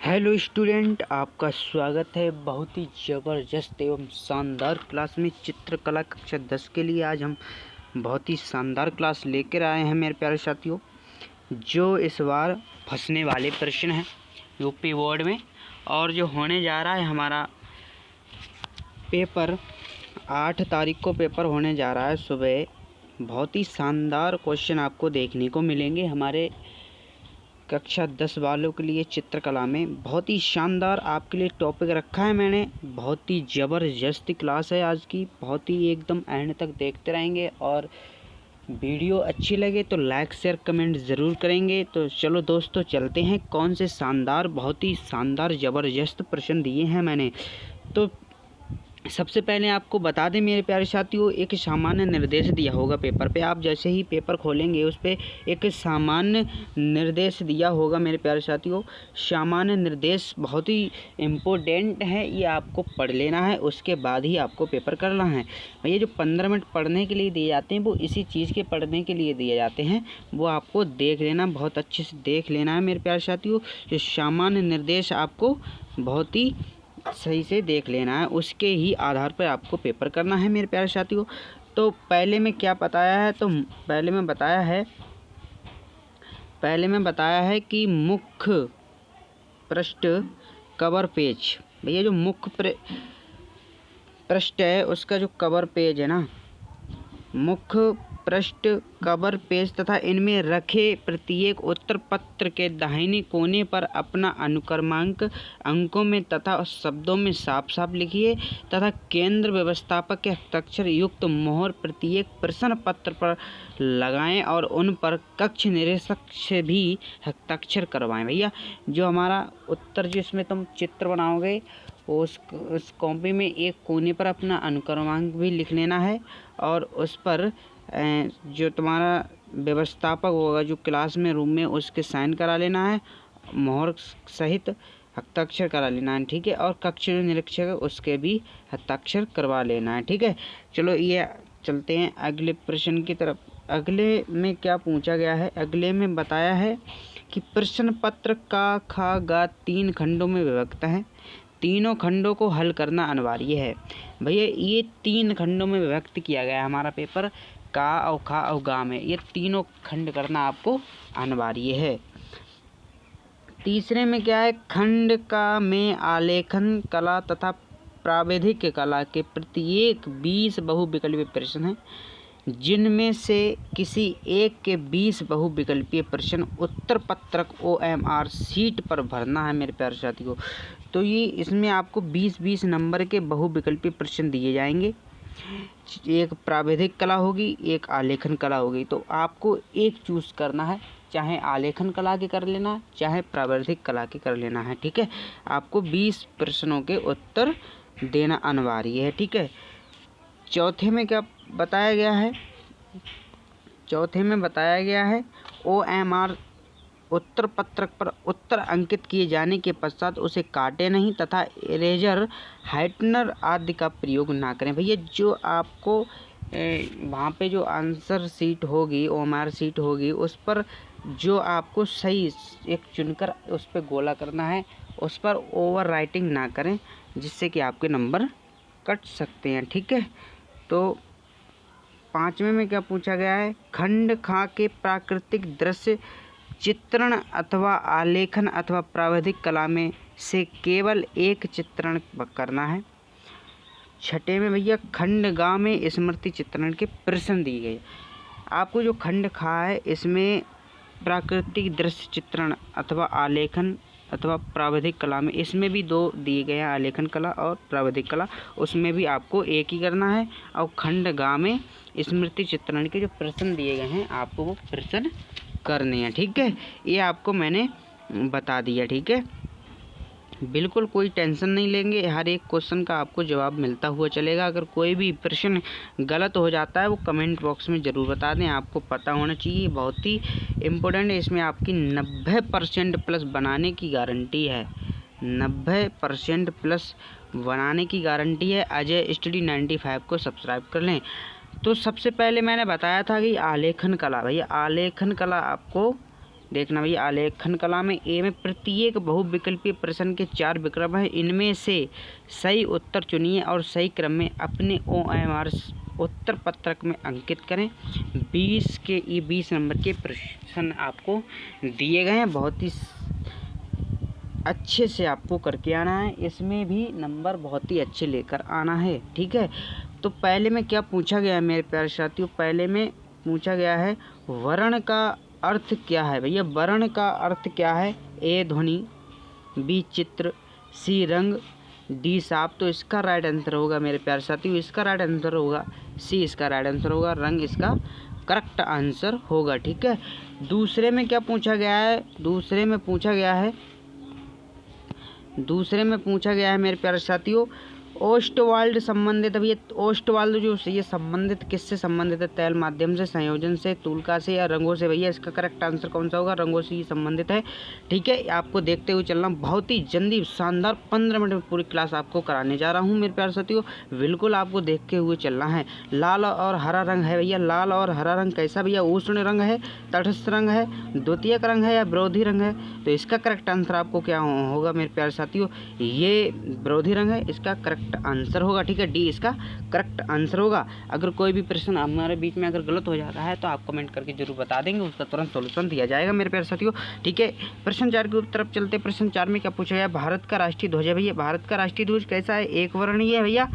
Hello student, आपका स्वागत है बहुत ही ज़बरदस्त एवं शानदार क्लास में चित्रकला कक्षा 10 के लिए। आज हम बहुत ही शानदार क्लास लेकर आए हैं मेरे प्यारे साथियों, जो इस बार फंसने वाले प्रश्न हैं यूपी बोर्ड में। और जो होने जा रहा है हमारा पेपर 8 तारीख को पेपर होने जा रहा है सुबह। बहुत ही शानदार क्वेश्चन आपको देखने को मिलेंगे हमारे कक्षा 10 वालों के लिए। चित्रकला में बहुत ही शानदार आपके लिए टॉपिक रखा है मैंने। बहुत ही ज़बरदस्त क्लास है आज की, बहुत ही एकदम एंड तक देखते रहेंगे। और वीडियो अच्छी लगे तो लाइक शेयर कमेंट ज़रूर करेंगे। तो चलो दोस्तों चलते हैं, कौन से शानदार बहुत ही शानदार ज़बरदस्त प्रश्न दिए हैं मैंने। तो सबसे पहले आपको बता दें मेरे प्यारे साथियों, एक सामान्य निर्देश दिया होगा पेपर पे। आप जैसे ही पेपर खोलेंगे उस पर एक सामान्य निर्देश दिया होगा मेरे प्यारे साथियों। सामान्य निर्देश बहुत ही इम्पोर्टेंट है, ये आपको पढ़ लेना है, उसके बाद ही आपको पेपर करना है। ये जो 15 मिनट पढ़ने के लिए दिए जाते हैं वो इसी चीज़ के पढ़ने के लिए दिए जाते हैं, वो आपको देख लेना, बहुत अच्छे से देख लेना है मेरे प्यारे साथियों। जो सामान्य निर्देश आपको बहुत ही सही से देख लेना है, उसके ही आधार पर आपको पेपर करना है मेरे प्यारे साथियों। तो पहले में क्या बताया है, तो पहले में बताया है कि मुख्य पृष्ठ कवर पेज। भैया जो मुख्य पृष्ठ है उसका जो कवर पेज है ना, मुख्य पृष्ठ कवर पेज तथा इनमें रखे प्रत्येक उत्तर पत्र के दाहिने कोने पर अपना अनुक्रमांक अंकों में तथा शब्दों में साफ साफ लिखिए तथा केंद्र व्यवस्थापक के हस्ताक्षर युक्त मोहर प्रत्येक प्रश्न पत्र पर लगाएं और उन पर कक्ष निरीक्षक से भी हस्ताक्षर करवाएं। भैया जो हमारा उत्तर जिसमें तुम चित्र बनाओगे उस कॉपी में एक कोने पर अपना अनुक्रमांक भी लिख लेना है और उस पर जो तुम्हारा व्यवस्थापक होगा जो क्लास में रूम में उसके साइन करा लेना है, मोहर सहित हस्ताक्षर करा लेना है, ठीक है। और कक्ष निरीक्षक उसके भी हस्ताक्षर करवा लेना है, ठीक है। चलो ये चलते हैं अगले प्रश्न की तरफ। अगले में क्या पूछा गया है, अगले में बताया है कि प्रश्न पत्र का खा गा 3 खंडों में विभक्त है, तीनों खंडों को हल करना अनिवार्य है। भैया ये 3 खंडों में विभक्त किया गया है हमारा पेपर, का और खा और गा में, ये तीनों खंड करना आपको अनिवार्य है। तीसरे में क्या है, खंड का में आलेखन कला तथा प्राविधिक कला के प्रत्येक 20 बहुविकल्पीय प्रश्न हैं, जिनमें से किसी एक के 20 बहुविकल्पीय प्रश्न उत्तर पत्रक OMR सीट पर भरना है मेरे प्यारे साथियों। तो ये इसमें आपको 20-20 नंबर के बहुविकल्पीय प्रश्न दिए जाएंगे। एक प्राविधिक कला होगी, एक आलेखन कला होगी, तो आपको एक चूज़ करना है, चाहे आलेखन कला के कर लेना है चाहे प्राविधिक कला के कर लेना है, ठीक है। आपको 20 प्रश्नों के उत्तर देना अनिवार्य है, ठीक है। चौथे में क्या बताया गया है, चौथे में बताया गया है OMR उत्तर पत्रक पर उत्तर अंकित किए जाने के पश्चात उसे काटे नहीं तथा इरेजर हाइटनर आदि का प्रयोग ना करें। भैया जो आपको वहाँ पे जो आंसर सीट होगी, OMR सीट होगी, उस पर जो आपको सही एक चुनकर उस पर गोला करना है, उस पर ओवर राइटिंग ना करें, जिससे कि आपके नंबर कट सकते हैं, ठीक है। तो 5वें में क्या पूछा गया है, खंड खा के प्राकृतिक दृश्य चित्रण अथवा आलेखन अथवा प्राविधिक कला में से केवल एक चित्रण करना है। 6ठे में भैया खंड गा में स्मृति चित्रण के प्रश्न दिए गए। आपको जो खंड खा है इसमें प्राकृतिक दृश्य चित्रण अथवा आलेखन अथवा प्राविधिक कला में, इसमें भी 2 दिए गए हैं, आलेखन कला और प्राविधिक कला, उसमें भी आपको एक ही करना है। और खंड गा में स्मृति चित्रण के जो प्रश्न दिए गए हैं आपको वो प्रश्न करने हैं, ठीक है। ये आपको मैंने बता दिया, ठीक है। बिल्कुल कोई टेंशन नहीं लेंगे, हर एक क्वेश्चन का आपको जवाब मिलता हुआ चलेगा। अगर कोई भी प्रश्न गलत हो जाता है वो कमेंट बॉक्स में ज़रूर बता दें, आपको पता होना चाहिए, बहुत ही इम्पोर्टेंट है। इसमें आपकी 90% प्लस बनाने की गारंटी है, 90% प्लस बनाने की गारंटी है। अजय स्टडी 95 को सब्सक्राइब कर लें। तो सबसे पहले मैंने बताया था कि आलेखन कला, भैया आलेखन कला आपको देखना भैया, आलेखन कला में ए में प्रत्येक बहुविकल्पीय प्रश्न के 4 विकल्प हैं, इनमें से सही उत्तर चुनिए और सही क्रम में अपने OMR उत्तर पत्रक में अंकित करें। 20 नंबर के प्रश्न आपको दिए गए हैं, बहुत ही अच्छे से आपको करके आना है, इसमें भी नंबर बहुत ही अच्छे लेकर आना है, ठीक है। तो पहले में क्या पूछा गया है मेरे प्यारे साथियों, पहले में पूछा गया है वर्ण का अर्थ क्या है। भैया वर्ण का अर्थ क्या है, ए ध्वनि, बी चित्र, सी रंग, डी साप। तो इसका राइट आंसर होगा मेरे प्यारे साथियों, इसका राइट आंसर होगा सी, इसका राइट आंसर होगा रंग, इसका करेक्ट आंसर होगा, ठीक है। दूसरे में क्या पूछा गया है, दूसरे में पूछा गया है मेरे प्यारे साथियों ओस्टवाल्ड संबंधित। अभी ये ओस्टवाल्ड जो ये संबंधित किससे संबंधित है, तैल माध्यम से, संयोजन से, तुलका से या रंगों से। भैया इसका करेक्ट आंसर कौन सा होगा, रंगों से ही संबंधित है, ठीक है। आपको देखते हुए चलना, बहुत ही जल्दी शानदार 15 मिनट में पूरी क्लास आपको कराने जा रहा हूँ मेरे प्यारे साथियों, बिल्कुल आपको देखते हुए चलना है। लाल और हरा रंग है भैया, लाल और हरा रंग कैसा भैया, उष्ण रंग है, तटस्थ रंग है, द्वितीयक रंग है या विरोधी रंग है। तो इसका करेक्ट आंसर आपको क्या होगा मेरे प्यारे साथियों, ये विरोधी रंग है, इसका करेक्ट आंसर होगा, ठीक है। डी इसका करेक्ट आंसर होगा। अगर कोई भी प्रश्न हमारे बीच में अगर गलत हो जाता है तो आप कमेंट करके जरूर बता देंगे, उसका तुरंत सॉल्यूशन दिया जाएगा मेरे प्यारे साथियों, ठीक है। प्रश्न 4 की तरफ चलते। प्रश्न 4 में क्या पूछा गया, भारत का राष्ट्रीय ध्वज है भैया, भारत का राष्ट्रीय ध्वज कैसा है, एक वर्णीय है भैया,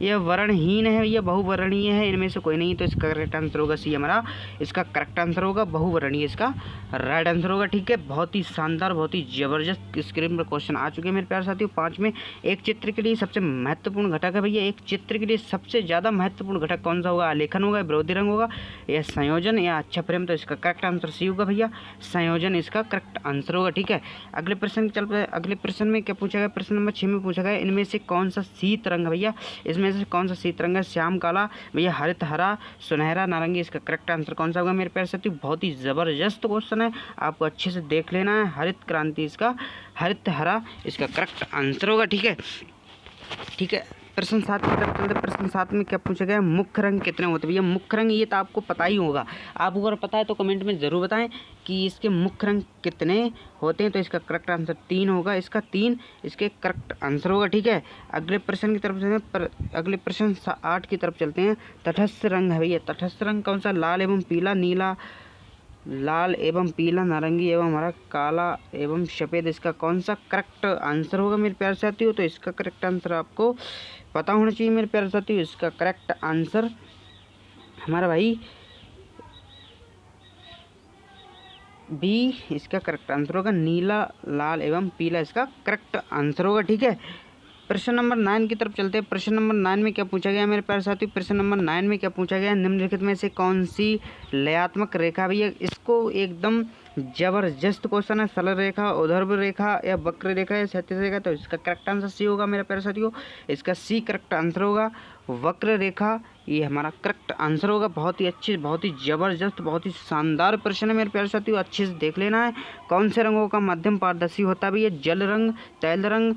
यह वर्णहीन है भैया, बहुवर्णीय है, इनमें से कोई नहीं। तो इसका करेक्ट आंसर होगा सी हमारा, इसका करेक्ट आंसर होगा बहुवर्णीय, इसका राइट आंसर होगा, ठीक है। बहुत ही शानदार, बहुत ही जबरदस्त स्क्रीन पर क्वेश्चन आ चुके हैं मेरे प्यारे साथियों। 5 में एक चित्र के लिए सबसे महत्वपूर्ण घटक है भैया, एक चित्र के लिए सबसे ज़्यादा महत्वपूर्ण घटक कौन सा होगा, आलेखन होगा, विरोधी रंग होगा या संयोजन या अच्छा फ्रेम। तो इसका करेक्ट आंसर सी होगा भैया, संयोजन इसका करेक्ट आंसर होगा, ठीक है। अगले प्रश्न चलते हैं। अगले प्रश्न में क्या पूछा गया, प्रश्न नंबर 6 में पूछा गया इनमें से कौन सा शीत रंग है भैया, इसमें से कौन सा शीत रंग है, श्याम काला भैया, हरित हरा, सुनहरा नारंगी। इसका करेक्ट आंसर कौन सा होगा मेरे प्यारे साथियों, बहुत ही जबरदस्त क्वेश्चन है, आपको अच्छे से देख लेना है। हरित क्रांति, इसका हरित हरा इसका करेक्ट आंसर होगा, ठीक है, ठीक है। प्रश्न 7 की तरफ चलते। प्रश्न 7 में क्या पूछा गया, मुख्य रंग कितने होते हैं भैया, मुख्य रंग ये तो आपको पता ही होगा, आपको अगर पता है तो कमेंट में ज़रूर बताएं कि इसके मुख्य रंग कितने होते हैं। तो इसका करेक्ट आंसर 3 होगा, इसका 3 इसके करेक्ट आंसर होगा, ठीक है। अगले प्रश्न की तरफ चलते अगले प्रश्न 8 की तरफ चलते हैं। तटस्थ रंग है भैया, तटस्थ रंग कौन सा, लाल एवं पीला, नीला, लाल एवं पीला, नारंगी एवं हमारा काला एवं सफ़ेद। इसका कौन सा करेक्ट आंसर होगा मेरे प्यारे साथियों, तो इसका करेक्ट आंसर आपको पता होना चाहिए मेरे प्यारे साथियों। इसका करेक्ट आंसर हमारा भाई बी, इसका करेक्ट आंसर होगा नीला, लाल एवं पीला, इसका करेक्ट आंसर होगा, ठीक है। प्रश्न नंबर 9 की तरफ चलते हैं। प्रश्न नंबर 9 में क्या पूछा गया मेरे प्यारे साथियों, प्रश्न नंबर 9 में क्या पूछा गया, निम्नलिखित में से कौन सी लयात्मक रेखा भैया, इसको एकदम जबरदस्त क्वेश्चन है, सरल रेखा, ऊर्ध्व रेखा या वक्र रेखा या क्षैतिज रेखा। तो इसका करेक्ट आंसर सी होगा मेरे प्यारे साथियों, इसका सी करेक्ट आंसर होगा, वक्र रेखा ये हमारा करेक्ट आंसर होगा। बहुत ही अच्छी, बहुत ही जबरदस्त, बहुत ही शानदार प्रश्न है मेरे प्यारे साथियों, अच्छे से देख लेना है। कौन से रंगों का माध्यम पारदर्शी होता है भैया, जल रंग, तैल रंग,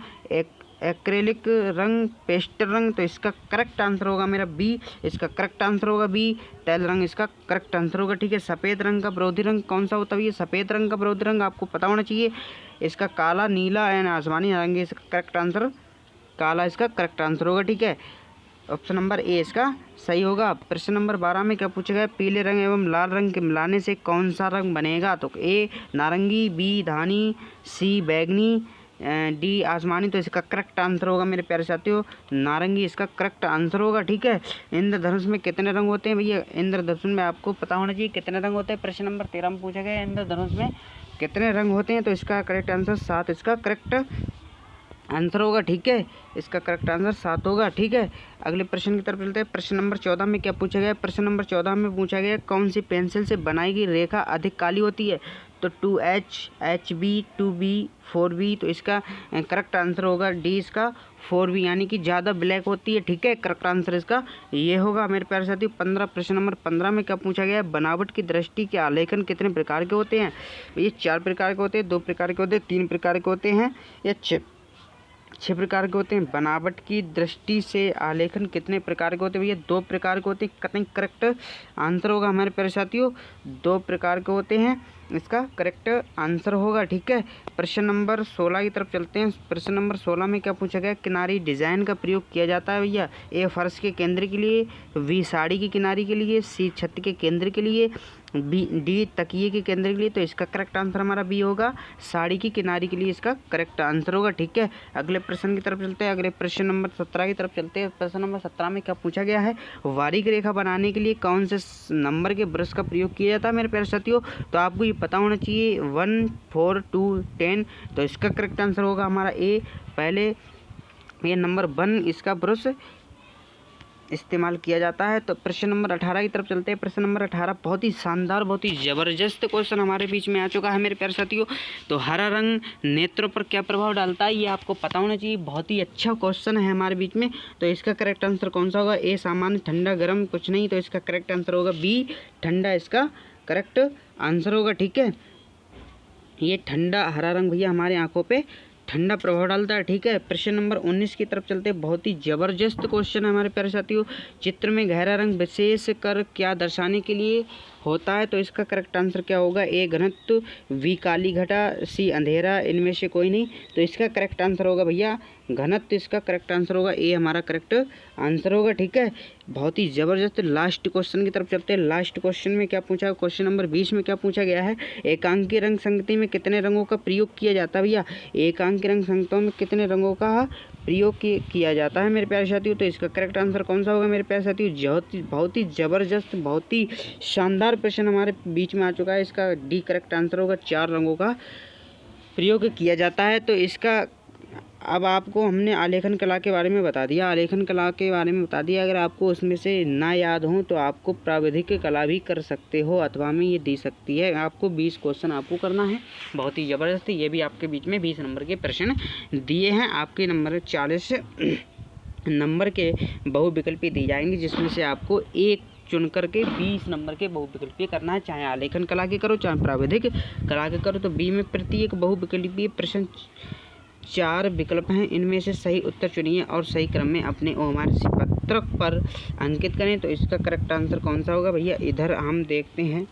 एक्रेलिक रंग, पेस्टल रंग। तो इसका करेक्ट आंसर होगा मेरा बी, इसका करेक्ट आंसर होगा बी, तैल रंग इसका करेक्ट आंसर होगा, ठीक है। सफ़ेद रंग का विरोधी रंग कौन सा होता है, ये सफ़ेद रंग का विरोधी रंग आपको पता होना चाहिए, इसका काला, नीला एंड आसमानी नारंगी। इसका करेक्ट आंसर काला, इसका करेक्ट आंसर होगा, ठीक है। ऑप्शन नंबर ए इसका सही होगा। प्रश्न नंबर 12 में क्या पूछा गया, पीले रंग एवं लाल रंग के मिलाने से कौन सा रंग बनेगा। तो ए नारंगी, बी धानी, सी बैगनी, डी आसमानी। तो इसका करेक्ट आंसर होगा मेरे प्यारे साथियों नारंगी, इसका करेक्ट आंसर होगा, ठीक है। इंद्रधनुष में कितने रंग होते हैं भैया, इंद्रधनुष में आपको पता होना चाहिए कितने रंग होते हैं। प्रश्न नंबर 13 में पूछा गया इंद्रधनुष में कितने रंग होते हैं। तो इसका करेक्ट आंसर 7 इसका करेक्ट आंसर होगा, ठीक है। इसका करेक्ट आंसर 7 होगा, ठीक है। अगले प्रश्न की तरफ चलते हैं। प्रश्न नंबर 14 में क्या पूछा गया, प्रश्न नंबर 14 में पूछा गया कौन सी पेंसिल से बनाई गई रेखा अधिक काली होती है। तो 2H, HB, 2B, 4B। तो इसका करेक्ट आंसर होगा डी, इसका 4B, यानी कि ज़्यादा ब्लैक होती है, ठीक है। करेक्ट आंसर इसका ये होगा मेरे प्यारे साथियों। 15 प्रश्न नंबर 15 में क्या पूछा गया है, बनावट की दृष्टि के आलेखन कितने प्रकार के होते हैं। ये 4 प्रकार के होते हैं, 2 प्रकार के होते हैं, 3 प्रकार के होते हैं या 6 प्रकार के होते हैं। बनावट की दृष्टि से आलेखन कितने प्रकार के होते हैं भैया? 2 प्रकार के होते हैं। कतई करेक्ट आंसर होगा हमारे प्यारे साथियों, 2 प्रकार के होते हैं, इसका करेक्ट आंसर होगा। ठीक है, प्रश्न नंबर 16 की तरफ चलते हैं। प्रश्न नंबर 16 में क्या पूछा गया? किनारी डिजाइन का प्रयोग किया जाता है भैया। ए फर्श के केंद्र के लिए, बी साड़ी की किनारी के लिए, सी छत के केंद्र के लिए, डी तकिए के केंद्र के लिए। तो इसका करेक्ट आंसर हमारा बी होगा, साड़ी की किनारी के लिए इसका करेक्ट आंसर होगा। ठीक है, अगले प्रश्न की तरफ चलते हैं। अगले प्रश्न नंबर 17 की तरफ चलते हैं। प्रश्न नंबर 17 में क्या पूछा गया है? बारीक रेखा बनाने के लिए कौन से नंबर के ब्रश का प्रयोग किया जाता है मेरे प्यारे साथियों? तो आपको ये पता होना चाहिए 1, 4, 2, 10। तो इसका करेक्ट आंसर होगा हमारा ए। पहले ये नंबर 1 इसका ब्रश इस्तेमाल किया जाता है। तो प्रश्न नंबर 18 की तरफ चलते हैं। प्रश्न नंबर 18 बहुत ही शानदार, बहुत ही ज़बरदस्त क्वेश्चन हमारे बीच में आ चुका है मेरे प्यारे साथियों। तो हरा रंग नेत्रों पर क्या प्रभाव डालता है, ये आपको पता होना चाहिए। बहुत ही अच्छा क्वेश्चन है हमारे बीच में। तो इसका करेक्ट आंसर कौन सा होगा? ए सामान्य, ठंडा, गर्म, कुछ नहीं। तो इसका करेक्ट आंसर होगा बी ठंडा, इसका करेक्ट आंसर होगा। ठीक है, ये ठंडा हरा रंग भैया हमारी आंखों पे ठंडा प्रभाव डालता है। ठीक है, प्रश्न नंबर 19 की तरफ चलते हैं। बहुत ही जबरदस्त क्वेश्चन है हमारे प्यारे साथियों। चित्र में गहरा रंग विशेष कर क्या दर्शाने के लिए होता है? तो इसका करेक्ट आंसर क्या होगा? ए घनत्व, बी काली घटा, सी अंधेरा, इनमें से कोई नहीं। तो इसका करेक्ट आंसर होगा भैया घनत्व, इसका करेक्ट आंसर होगा ए, हमारा करेक्ट आंसर होगा। ठीक है, बहुत ही ज़बरदस्त। लास्ट क्वेश्चन की तरफ चलते हैं। लास्ट क्वेश्चन में क्या पूछा? क्वेश्चन नंबर 20 में क्या पूछा गया है? एकांकी रंग संगति में कितने रंगों का प्रयोग किया जाता है भैया? एकांकी रंग संगतों में कितने रंगों का प्रयोग किया जाता है मेरे प्यारे साथियों? तो इसका करेक्ट आंसर कौन सा होगा मेरे प्यारे साथियों? बहुत ही ज़बरदस्त, बहुत ही शानदार प्रश्न हमारे बीच में आ चुका है। इसका डी करेक्ट आंसर होगा, 4 रंगों का प्रयोग किया जाता है। तो इसका अब आपको हमने आलेखन कला के बारे में बता दिया, आलेखन कला के बारे में बता दिया। अगर आपको उसमें से ना याद हो तो आपको प्राविधिक कला भी कर सकते हो, अथवा में ये दी सकती है। आपको 20 क्वेश्चन आपको करना है, बहुत ही ज़बरदस्त। ये भी आपके बीच में 20 नंबर के प्रश्न दिए हैं। आपके नंबर 40 नंबर के बहुविकल्पी दी जाएंगे, जिसमें से आपको एक चुन करके 20 नंबर के बहुविकल्पीय करना है। चाहे आलेखन कला के करो, चाहे प्राविधिक कला के करो। तो बी में प्रत्येक बहुविकल्पीय प्रश्न 4 विकल्प हैं, इनमें से सही उत्तर चुनिए और सही क्रम में अपने ओएमआर पत्रक पर अंकित करें। तो इसका करेक्ट आंसर कौन सा होगा भैया? इधर हम देखते हैं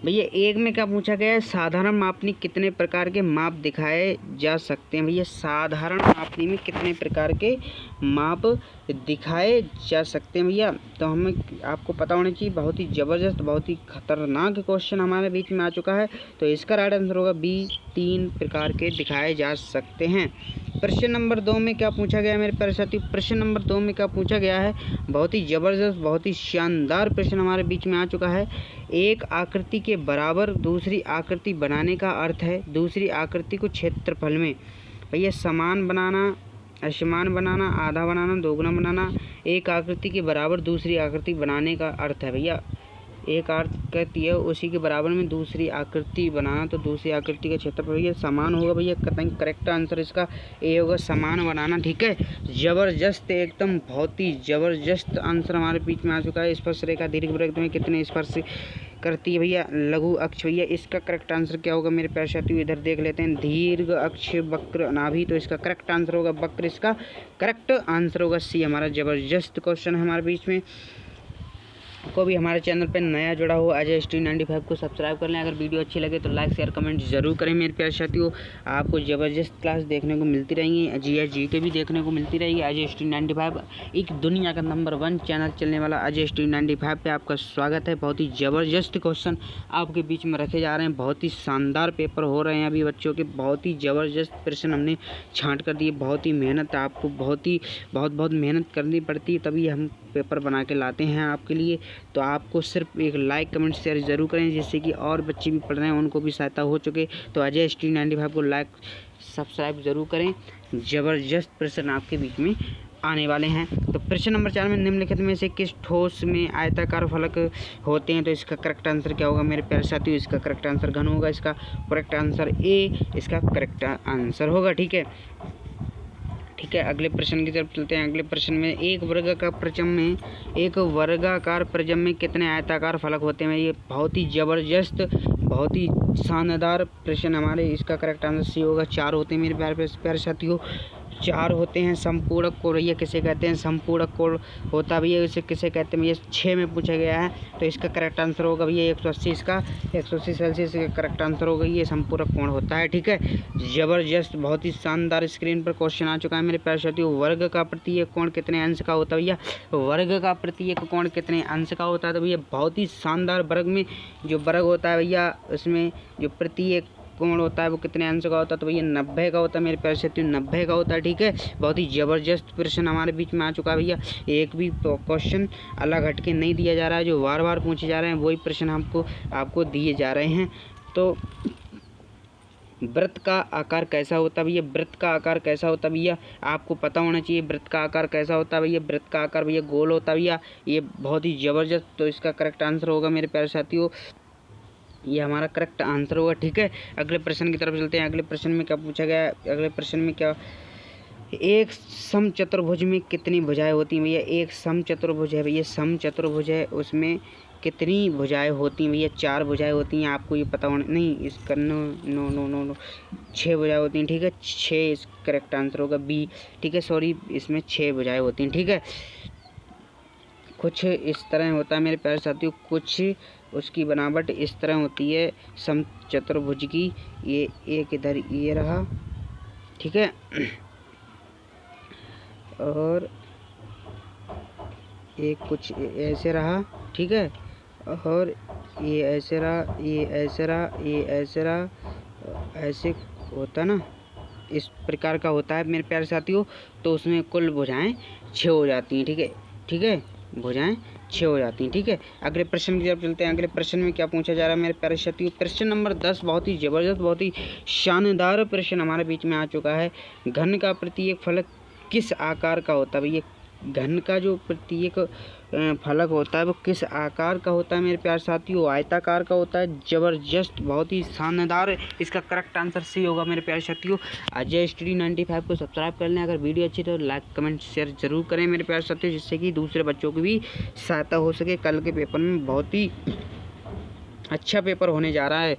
भैया। एक में क्या पूछा गया है? साधारण मापनी कितने प्रकार के माप दिखाए जा सकते हैं भैया? साधारण मापनी में कितने प्रकार के माप दिखाए जा सकते हैं भैया? तो हमें आपको पता होना चाहिए। बहुत ही ज़बरदस्त, बहुत ही खतरनाक क्वेश्चन हमारे बीच में आ चुका है। तो इसका राइट आंसर होगा बी, 3 प्रकार के दिखाए जा सकते हैं। प्रश्न नंबर 2 में क्या पूछा गया है मेरे प्यारे साथी? प्रश्न नंबर 2 में क्या पूछा गया है? बहुत ही ज़बरदस्त, बहुत ही शानदार प्रश्न हमारे बीच में आ चुका है। एक आकृति के बराबर दूसरी आकृति बनाने का अर्थ है दूसरी आकृति को क्षेत्रफल में भैया समान बनाना, असमान बनाना, आधा बनाना, दोगुना बनाना। एक आकृति के बराबर दूसरी आकृति बनाने का अर्थ है भैया, एक आकृति है उसी के बराबर में दूसरी आकृति बनाना। तो दूसरी आकृति का क्षेत्रफल भैया समान होगा भैया। करेक्ट आंसर इसका ए होगा, समान बनाना। ठीक है, ज़बरदस्त, एकदम बहुत ही ज़बरदस्त आंसर हमारे बीच में आ चुका है। स्पर्श रेखा दीर्घ वृत्त में कितने स्पर्श करती है भैया? लघु अक्ष भैया। इसका करेक्ट आंसर क्या होगा मेरे प्यारे साथियों? इधर देख लेते हैं। दीर्घ अक्ष, वक्र, नाभि। तो इसका करेक्ट आंसर होगा वक्र, इसका करेक्ट आंसर होगा सी। हमारा ज़बरदस्त क्वेश्चन है हमारे बीच में। को भी हमारे चैनल पर नया जुड़ा हो अजय स्टडी 95 को सब्सक्राइब कर लें। अगर वीडियो अच्छी लगे तो लाइक शेयर कमेंट जरूर करें मेरे प्यारे साथियों। आपको ज़बरदस्त क्लास देखने को मिलती रहेंगी, जी के भी देखने को मिलती रहेगी। अजय स्टडी 95 एक दुनिया का नंबर 1 चैनल चलने वाला अजय स्टडी 95 पे आपका स्वागत है। बहुत ही ज़बरदस्त क्वेश्चन आपके बीच में रखे जा रहे हैं। बहुत ही शानदार पेपर हो रहे हैं अभी बच्चों के। बहुत ही ज़बरदस्त प्रश्न हमने छांट कर दिए। बहुत ही मेहनत, आपको बहुत मेहनत करनी पड़ती है, तभी हम पेपर बना के लाते हैं आपके लिए। तो आपको सिर्फ एक लाइक कमेंट शेयर ज़रूर करें, जिससे कि और बच्चे भी पढ़ रहे हैं उनको भी सहायता हो चुके। तो अजय स्टडी 95 को लाइक सब्सक्राइब ज़रूर करें। ज़बरदस्त प्रश्न आपके बीच में आने वाले हैं। तो प्रश्न नंबर 4 में निम्नलिखित में से किस ठोस में आयताकार फलक होते हैं? तो इसका करेक्ट आंसर क्या होगा मेरे प्यारे साथियों? इसका करेक्ट आंसर घन होगा, इसका करेक्ट आंसर ए, इसका करेक्ट आंसर होगा। ठीक है, ठीक है, अगले प्रश्न की तरफ चलते हैं। अगले प्रश्न में एक वर्गाकार प्रिज्म में कितने आयताकार फलक होते हैं। ये बहुत ही ज़बरदस्त, बहुत ही शानदार प्रश्न हमारे। इसका करेक्ट आंसर सी होगा, 4 होते हैं मेरे प्यारे साथियों, 4 होते हैं। संपूरक कोण भैया किसे कहते हैं, संपूरक कोण होता भैया इसे किसे कहते हैं भैया, 6 में पूछा गया है। तो इसका करेक्ट आंसर होगा भैया 180, इसका 180 सेल्सियस का करेक्ट आंसर होगा, ये संपूरक कोण होता है। ठीक है, ज़बरदस्त, बहुत ही शानदार स्क्रीन पर क्वेश्चन आ चुका है मेरे प्यारे साथियों। वर्ग का प्रत्येक कोण कितने अंश का होता है भैया, वर्ग का प्रत्येक कोण कितने अंश का होता है। तो भैया बहुत ही शानदार, वर्ग में जो वर्ग होता है भैया उसमें जो प्रत्येक कोण होता है वो कितने अंश का होता है। तो भैया 90 का होता है मेरे प्यारे साथियों, 90 का होता है। ठीक है, बहुत ही ज़बरदस्त प्रश्न हमारे बीच में आ चुका है भैया। एक भी क्वेश्चन अलग हटके नहीं दिया जा रहा है, जो बार बार पूछे जा रहे हैं वही प्रश्न आपको दिए जा रहे हैं। तो वृत्त का आकार कैसा होता है भैया, वृत्त का आकार कैसा होता है भैया, आपको पता होना चाहिए वृत्त का आकार कैसा होता है भैया। वृत्त का आकार भैया गोल होता है भैया, ये बहुत ही ज़बरदस्त। तो इसका करेक्ट आंसर होगा मेरे प्यारे साथियों, ये हमारा करेक्ट आंसर होगा। ठीक है, अगले प्रश्न की तरफ चलते हैं। अगले प्रश्न में क्या पूछा गया है, अगले प्रश्न में क्या, एक समचतुर्भुज में कितनी भुजाएं होती हैं भैया। एक समचतुर्भुज है भैया, समचतुर्भुज है, उसमें कितनी भुजाएं होती हैं भैया, 4 भुजाएं होती हैं। आपको ये पता होना नहीं, इसका नो 6 भुजाएं होती हैं। ठीक है, 6 इस करेक्ट आंसर होगा बी। ठीक है, सॉरी, इसमें 6 भुजाएं होती हैं। ठीक है, कुछ इस तरह होता है मेरे प्यारे साथियों, कुछ उसकी बनावट इस तरह होती है समचतुर्भुज की। ये एक इधर ये रहा, ठीक है, और एक कुछ ऐसे रहा, ठीक है, और ये ऐसे रहा, ये ऐसे रहा, ये ऐसे रहा, ऐसे होता ना, इस प्रकार का होता है मेरे प्यारे साथियों। तो उसमें कुल भुजाएं 6 हो जाती हैं। ठीक है, ठीक है, भुजाएं 6 हो जाती हैं। ठीक है, अगले प्रश्न की तरफ चलते हैं। अगले प्रश्न में क्या पूछा जा रहा है मेरे प्यारे साथियों, प्रश्न नंबर 10, बहुत ही ज़बरदस्त, बहुत ही शानदार प्रश्न हमारे बीच में आ चुका है। घन का प्रत्येक फलक किस आकार का होता है भैया, घन का जो प्रत्येक फलक होता है वो किस आकार का होता है मेरे प्यारे साथियों, आयताकार का होता है। ज़बरदस्त, बहुत ही शानदार, इसका करेक्ट आंसर सी होगा मेरे प्यारे साथियों। अजय स्टडी 95 को सब्सक्राइब कर लें। अगर वीडियो अच्छी तो लाइक कमेंट शेयर जरूर करें मेरे प्यारे साथियों, जिससे कि दूसरे बच्चों की भी सहायता हो सके। कल के पेपर में बहुत ही अच्छा पेपर होने जा रहा है।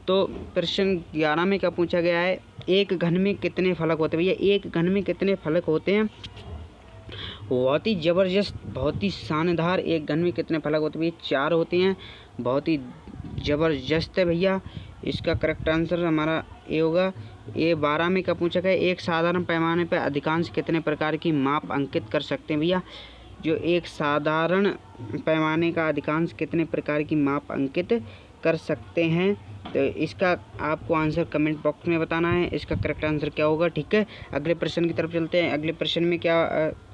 तो प्रश्न 11 में क्या पूछा गया है, एक घन में कितने फलक होते हैं भैया, एक घन में कितने फलक होते हैं। बहुत ही ज़बरदस्त, बहुत ही शानदार, एक घन में कितने फलक होते हैं भैया, 4 होते हैं। बहुत ही ज़बरदस्त है भैया, इसका करेक्ट आंसर हमारा ए होगा। ये 12 में क्या पूछा गया, एक साधारण पैमाने पर अधिकांश कितने प्रकार की माप अंकित कर सकते हैं भैया। जो एक साधारण पैमाने का अधिकांश कितने प्रकार की माप अंकित कर सकते हैं। तो इसका आपको आंसर कमेंट बॉक्स में बताना है, इसका करेक्ट आंसर क्या होगा। ठीक है, अगले प्रश्न की तरफ चलते हैं। अगले प्रश्न में क्या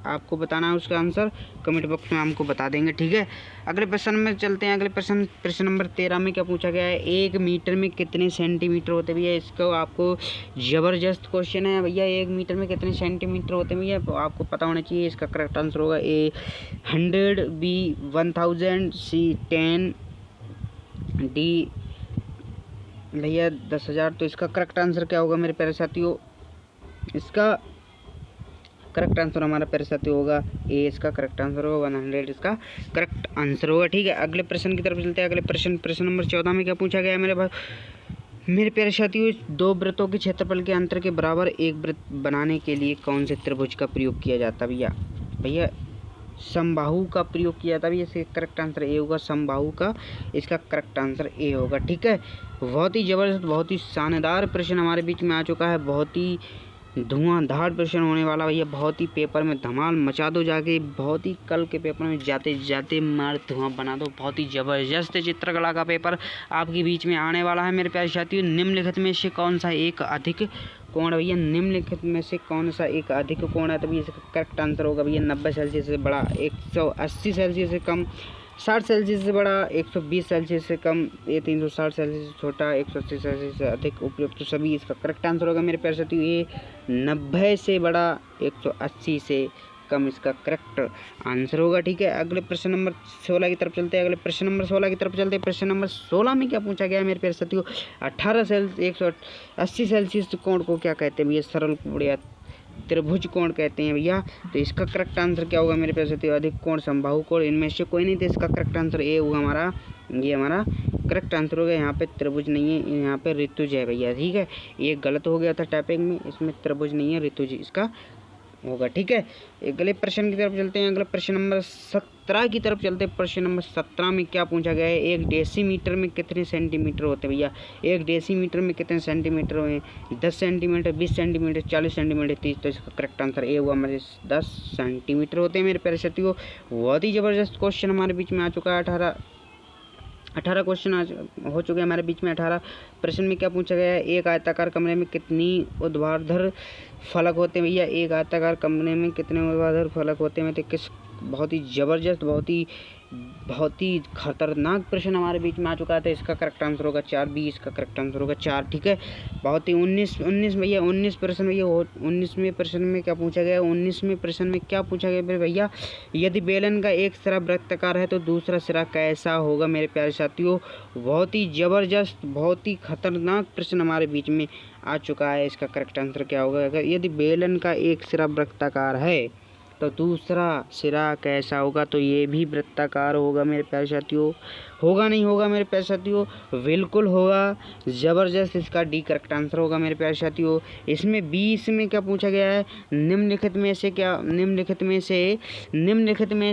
आपको बताना है, उसका आंसर कमेंट बॉक्स में हमको बता देंगे। ठीक है, अगले प्रश्न में चलते हैं। अगले प्रश्न नंबर 13 में क्या पूछा गया है, 1 मीटर में कितने सेंटीमीटर होते हैं भैया। इसको आपको ज़बरदस्त क्वेश्चन है भैया, 1 मीटर में कितने सेंटीमीटर होते हैं भैया, तो आपको पता होना चाहिए। इसका करेक्ट आंसर होगा ए 100, बी 1000, सी 10, डी भैया 10,000। तो इसका करेक्ट आंसर क्या होगा मेरे प्यारे साथियों, इसका करेक्ट आंसर हमारा प्यारे साथियों होगा ए, इसका करेक्ट आंसर होगा 100, इसका करेक्ट आंसर होगा। ठीक है, अगले प्रश्न की तरफ चलते हैं। अगले प्रश्न नंबर 14 में क्या पूछा गया है मेरे प्यारे साथियों, 2 वृत्तों के क्षेत्रफल के अंतर के बराबर एक वृत्त बनाने के लिए कौन से त्रिभुज का प्रयोग किया जाता है भैया, समबाहु का प्रयोग किया जाता है। इसका करेक्ट आंसर ए होगा, समबाहु का, इसका करेक्ट आंसर ए होगा। ठीक है, बहुत ही ज़बरदस्त, बहुत ही शानदार प्रश्न हमारे बीच में आ चुका है। बहुत ही धुआंधार प्रश्न होने वाला भैया, बहुत ही पेपर में धमाल मचा दो जाके, बहुत ही कल के पेपर में जाते जाते मार धुआं बना दो। बहुत ही ज़बरदस्त चित्रकला का पेपर आपके बीच में आने वाला है मेरे प्यारे साथियों। निम्नलिखित में से कौन सा एक अधिक कोण भैया, निम्नलिखित में से कौन सा एक अधिक कोण है। तो भैया इसका करेक्ट आंसर होगा भैया 90 सेल्सियस से बड़ा, 180 सेल्सियस से कम, 60 सेल्सियस से बड़ा, 120 सेल्सियस से कम, ये 360 सेल्सियस से छोटा, 180 सेल्सियस से अधिक उपयुक्त। तो सभी इसका करेक्ट आंसर होगा मेरे प्यारे साथियों। ये 90 से बड़ा, 180 से कम, इसका करेक्ट आंसर होगा। ठीक है, अगले प्रश्न नंबर 16 की तरफ चलते हैं। अगले प्रश्न नंबर 16 की तरफ चलते हैं। प्रश्न नंबर 16 में क्या पूछा गया है मेरे प्यारे साथियों, 180 सेल्सियस कोण को क्या कहते हैं भैया, सरल कोण या त्रिभुज कोण कहते हैं भैया। तो इसका करेक्ट आंसर क्या होगा मेरे प्यारे साथियों, अधिक कोण समबाहु कोण, इनमें से कोई नहीं। तो इसका करेक्ट आंसर ए होगा हमारा, ये हमारा करेक्ट आंसर हो गया। यहाँ पे त्रिभुज नहीं है, यहाँ पे ऋतुज है भैया, ठीक है। ये गलत हो गया था टाइपिंग में, इसमें त्रिभुज नहीं है, ऋतुज इसका होगा, ठीक है। अगले प्रश्न की तरफ चलते हैं, अगला प्रश्न नंबर 17 की तरफ चलते हैं। प्रश्न नंबर 17 में क्या पूछा गया है, एक डेसीमीटर में कितने सेंटीमीटर होते हैं भैया। एक डेसीमीटर में कितने सेंटीमीटर हुए, 10 सेंटीमीटर, 20 सेंटीमीटर, 40 सेंटीमीटर, 30। तो इसका करेक्ट आंसर ए हुआ हमारे 10 सेंटीमीटर होते हैं मेरे प्यारे साथियों। बहुत ही ज़बरदस्त क्वेश्चन हमारे बीच में आ चुका है। 18 क्वेश्चन हो चुके हैं हमारे बीच में। 18 प्रश्न में क्या पूछा गया है, एक आयताकार कमरे में कितनी ऊर्ध्वाधर फलक होते हैं भैया। एक आयताकार कमरे में कितने ऊर्ध्वाधर फलक होते हैं। तो किस बहुत ही ज़बरदस्त, बहुत ही खतरनाक प्रश्न हमारे बीच में आ चुका है। इसका करेक्ट आंसर होगा 4 बी, इसका करेक्ट आंसर होगा 4, ठीक है। बहुत ही 19 भैया, 19 प्रश्न भैया, 19वें प्रश्न में क्या पूछा गया, 19वें प्रश्न में क्या पूछा गया भैया, यदि बेलन का एक सिरा वृत्ताकार है तो दूसरा सिरा कैसा होगा मेरे प्यारे साथियों। बहुत ही ज़बरदस्त, बहुत ही खतरनाक प्रश्न हमारे बीच में आ चुका है। इसका करेक्ट आंसर क्या होगा, अगर यदि बेलन का एक सिरा वृत्ताकार है तो दूसरा सिरा कैसा होगा। तो ये भी वृत्ताकार होगा मेरे प्यारे साथियों। होगा नहीं होगा मेरे प्यारे साथियों, बिल्कुल होगा, ज़बरदस्त। इसका डी करेक्ट आंसर होगा मेरे प्यारे साथियों। इसमें 20 में क्या पूछा गया है, निम्नलिखित में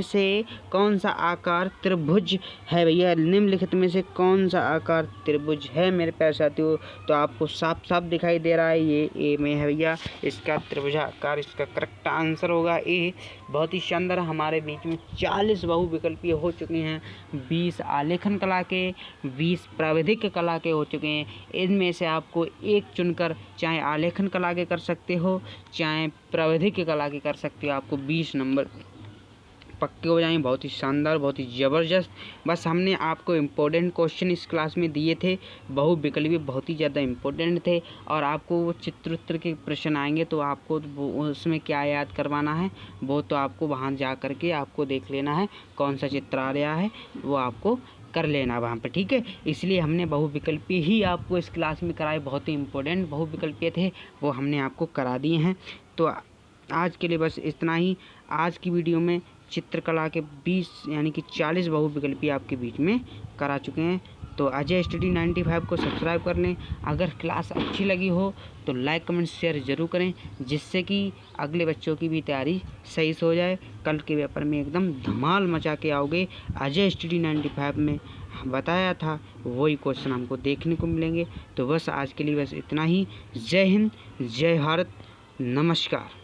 से कौन सा आकार त्रिभुज है भैया। निम्नलिखित में से कौन सा आकार त्रिभुज है मेरे प्यारे साथियों। तो आपको साफ साफ दिखाई दे रहा है, ये ए में है भैया, इसका त्रिभुजाकार, इसका करेक्ट आंसर होगा ए। बहुत ही शानदार हमारे बीच में 40 बहुविकल्पीय हो चुके हैं, 20 आलेखन कला के, 20 प्राविधिक कला के हो चुके हैं। इनमें से आपको एक चुनकर चाहे आलेखन कला के कर सकते हो, चाहे प्राविधिक कला के कर सकते हो, आपको 20 नंबर पक्के हो जाएंगे। बहुत ही शानदार, बहुत ही ज़बरदस्त। बस हमने आपको इम्पोर्टेंट क्वेश्चन इस क्लास में दिए थे, बहुविकल्पीय बहुत ही ज़्यादा इम्पोर्टेंट थे। और आपको वो चित्रोत्तर के प्रश्न आएंगे तो आपको उसमें क्या याद करवाना है, वो तो आपको वहाँ जा कर के आपको देख लेना है, कौन सा चित्र आ रहा है वो आपको कर लेना वहाँ पे, ठीक है। इसलिए हमने बहुविकल्पीय ही आपको इस क्लास में कराए, बहुत ही इम्पोर्टेंट बहुविकल्पीय थे, वो हमने आपको करा दिए हैं। तो आज के लिए बस इतना ही। आज की वीडियो में चित्रकला के 20 यानी कि 40 बहुविकल्पीय आपके बीच में करा चुके हैं। तो अजय स्टडी 95 को सब्सक्राइब कर लें। अगर क्लास अच्छी लगी हो तो लाइक कमेंट शेयर ज़रूर करें, जिससे कि अगले बच्चों की भी तैयारी सही से हो जाए। कल के पेपर में एकदम धमाल मचा के आओगे। अजय स्टडी 95 में बताया था वही क्वेश्चन हमको देखने को मिलेंगे। तो बस आज के लिए बस इतना ही। जय हिंद, जय भारत, नमस्कार।